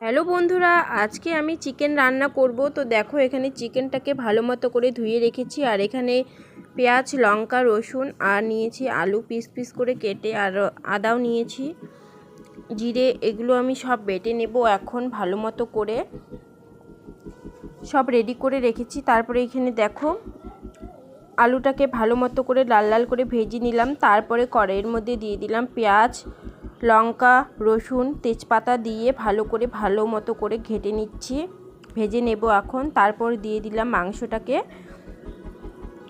Hello বন্ধুরা, আজকে আমি চিকেন রান্না করব। তো দেখো, এখানে চিকেনটাকে ভালো মতো করে ধুয়ে রেখেছি। আর এখানে পেঁয়াজ, লঙ্কা, রসুন আর নিয়েছি আলু পিস পিস করে কেটে, আর আদাও নিয়েছি, জিরে, এগুলো আমি সব বেটে নেব এখন ভালো মতো করে। সব রেডি করে রেখেছি। তারপরে এখানে দেখো, আলুটাকে ভালো মতো করে লাল লাল করে ভেজে নিলাম। তারপরে কড়াইয়ের মধ্যে দিয়ে দিলাম পেঁয়াজ, লঙ্কা, রসুন, তেজপাতা দিয়ে ভালো মতো করে ভেজে নেব এখন। তারপর দিয়ে দিলাম মাংসটাকে।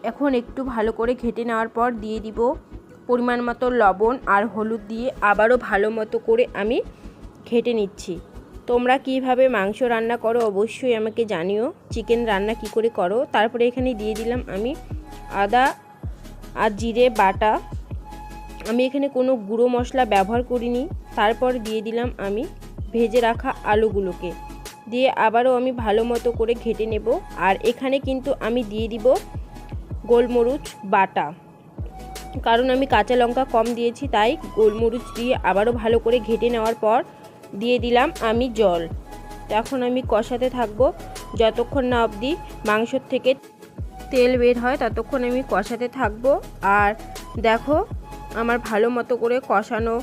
এখন একটু ভালো করে ঘেটে নেওয়ার পর দিয়ে দিব পরিমাণ মতো লবণ আর হলুদ দিয়ে আবারও ভালো মতো করে আমি ঘেটে নিচ্ছি। তোমরা কিভাবে মাংস রান্না করো অবশ্যই আমাকে জানিও, চিকেন রান্না কি করে করো। তারপরে এখানে দিয়ে দিলাম আমি আদা আর জিরে বাটা। আমি এখানে কোনো গুঁড়ো মশলা ব্যবহার করিনি। তারপর দিয়ে দিলাম আমি ভেজে রাখা আলুগুলোকে, দিয়ে আবারও আমি ভালো মতো করে ঘেটে নেব। আর এখানে কিন্তু আমি দিয়ে দিব গোলমরিচ বাটা, কারণ আমি কাঁচা লঙ্কা কম দিয়েছি, তাই গোলমরিচ দিয়ে আবারও ভালো করে ঘেটে নেওয়ার পর দিয়ে দিলাম আমি জল। এখন আমি কষাতে থাকবো যতক্ষণ না অবধি মাংসর থেকে তেল বের হয়, ততক্ষণ আমি কষাতে থাকবো। আর দেখো, আমার ভালো মতো করে কষানো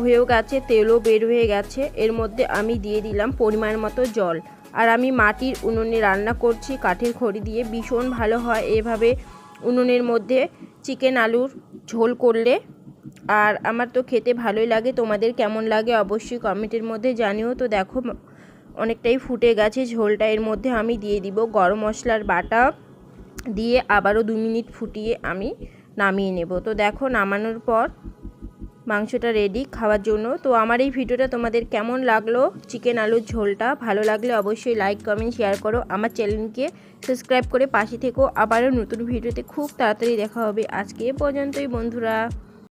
হয়েও গেছে, তেলও বের হয়ে গেছে। এর মধ্যে আমি দিয়ে দিলাম পরিমাণ মতো জল। আর আমি মাটির উনুনে রান্না করছি, কাঠের খড়ি দিয়ে। ভীষণ ভালো হয় এভাবে উনুনের মধ্যে চিকেন আলুর ঝোল করলে। আর আমার তো খেতে ভালোই লাগে। তোমাদের কেমন লাগে অবশ্যই কমেন্টের মধ্যে জানিও। তো দেখো, অনেকটাই ফুটে গেছে ঝোলটা। এর মধ্যে আমি দিয়ে দিব গরম মশলার বাটা, দিয়ে আবারও 2 মিনিট ফুটিয়ে আমি নামিয়ে নেব। তো দেখো, নামানোর পর মাংসটা রেডি খাওয়ার জন্য। তো আমার এই ভিডিওটা তোমাদের কেমন লাগলো, চিকেন আলুর ঝোলটা, ভালো লাগলে অবশ্যই লাইক, কমেন্ট, শেয়ার করো। আমার চ্যানেলকে সাবস্ক্রাইব করে পাশে থেকো। আবারও নতুন ভিডিওতে খুব তাড়াতাড়ি দেখা হবে। আজকে এ পর্যন্তই বন্ধুরা।